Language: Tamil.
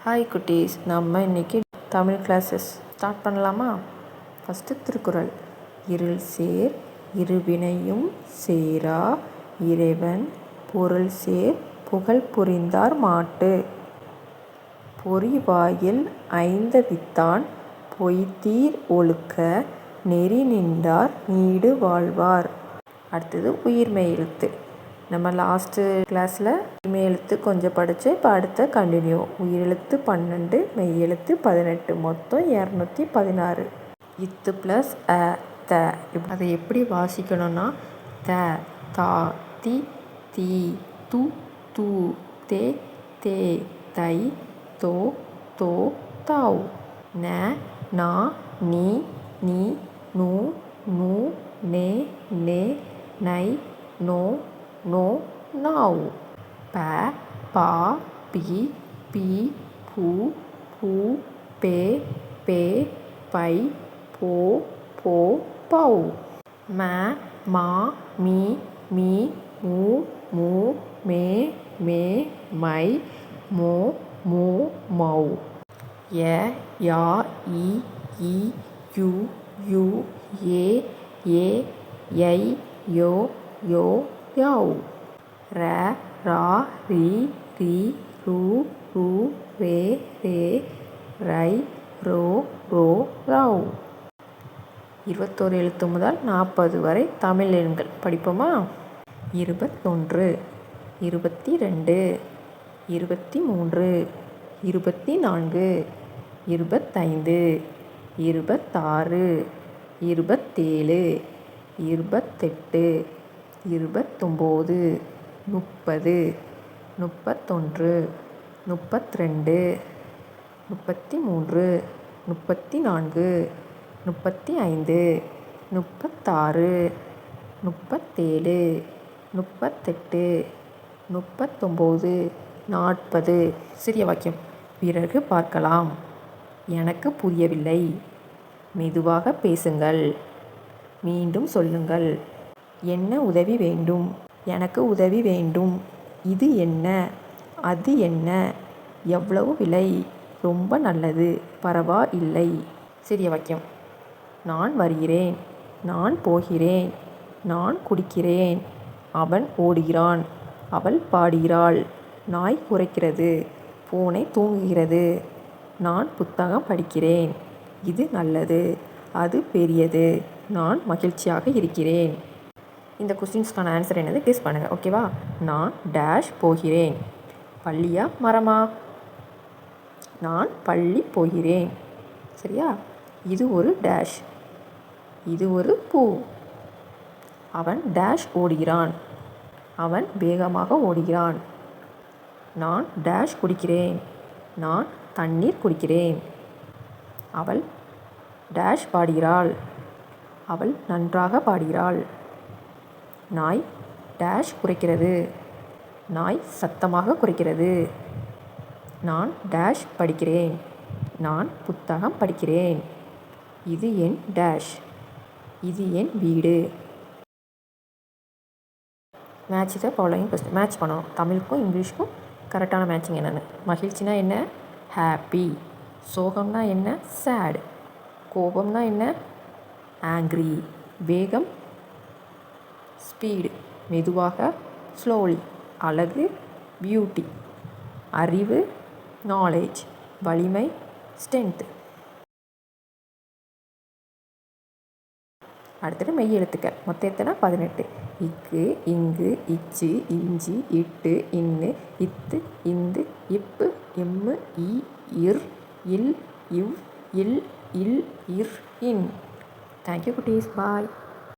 ஹாய் குட்டீஸ், நம்ம இன்றைக்கி தமிழ் கிளாஸஸ் ஸ்டார்ட் பண்ணலாமா? ஃபஸ்ட்டு திருக்குறள். இருள் சேர் இருவினையும் சேரா இறைவன் பொருள் சேர் புகழ் புரிந்தார் மாட்டு. பொறிவாயில் ஐந்தவித்தான் பொய்தீர் ஒழுக்க நெறி நின்றார் நீடு வாழ்வார். அடுத்தது உயிர்மெய் எழுத்து. நம்ம லாஸ்ட்டு கிளாஸில் மெய் எழுத்து கொஞ்சம் படித்து இப்போ அடுத்த கண்டினியூ. உயிரெழுத்து 12, மெய் எழுத்து 18, மொத்தம் 216. இத்து ப்ளஸ் அ த. அதை எப்படி வாசிக்கணும்னா த தா தி தி து து தே தே தை தோ தோ தாவ் ந நா நீ நீ நூ நூ நே நே நை நோ நோ நாவ் ப பா பி பி பூ பூ பே பே பை போ போ பௌ ம மா மீ மீ மூ மூ மே மே மை மோ மோ மௌ ய யா இ ஈ யு யூ ஏ ஏ யை யோ யோ யவ் ர ரா ரி ரி ரு ரு ரே ரே ரை ரோ ரோ ரவ். 21 எழுத்து முதல் 40 வரை தமிழ் எண்கள் படிப்போமா? 21, 22, 23, 24, 25, 26, 27, 28, 29, 30, 31, 32, 33, 34, 35, 36, 37, 38, 39, 40. சிறிய வாக்கியம். பிறகு பார்க்கலாம். எனக்கு புரியவில்லை. மெதுவாக பேசுங்கள். மீண்டும் சொல்லுங்கள். என்ன உதவி வேண்டும்? எனக்கு உதவி வேண்டும். இது என்ன? அது என்ன? எவ்வளவு விலை? ரொம்ப நல்லது. பரவாயில்லை. சிறிய வாக்கியம். நான் வருகிறேன். நான் போகிறேன். நான் குடிக்கிறேன். அவன் ஓடுகிறான். அவள் பாடுகிறாள். நாய் குரைக்கிறது. பூனை தூங்குகிறது. நான் புத்தகம் படிக்கிறேன். இது நல்லது. அது பெரியது. நான் மகிழ்ச்சியாக இருக்கிறேன். இந்த கொஸ்டின்ஸ்க்கான ஆன்சர் என்னது கெஸ் பண்ணுங்கள். ஓகேவா? நான் டேஷ் போகிறேன். பள்ளியா மரமா? நான் பள்ளி போகிறேன். சரியா? இது ஒரு டேஷ். இது ஒரு பூ. அவன் டேஷ் ஓடுகிறான். அவன் வேகமாக ஓடுகிறான். நான் டேஷ் குடிக்கிறேன். நான் தண்ணீர் குடிக்கிறேன். அவள் டேஷ் பாடுகிறாள். அவள் நன்றாக பாடுகிறாள். நாய் டேஷ் குரைக்கிறது. நாய் சத்தமாக குரைக்கிறது. நான் டேஷ் படிக்கிறேன். நான் புத்தகம் படிக்கிறேன். இது என் டேஷ். இது என் வீடு. Match the following question. Match பண்ணணும். தமிழுக்கும் இங்கிலீஷ்க்கும் கரெக்டான மேட்சிங் என்னென்னு. மகிழ்ச்சினா என்ன? ஹாப்பி. சோகம்னா என்ன? சேட். கோபம்னா என்ன? ஆங்க்ரி. வேகம் ஸ்பீடு. மெதுவாக ஸ்லோலி. அழகு பியூட்டி. அறிவு நாலேஜ். வலிமை ஸ்ட்ரென்த். அடுத்தது மெய் எழுத்துக்கள். மொத்தம் எத்தனை? 18. இக்கு இங்கு இச்சு இஞ்சி இட்டு இன்னு இத்து இந்து இப்பு இம்மு இ இர் இல் இவ் இல் இல் இர் இன். தேங்க்யூ குட்டீஸ். பாய்.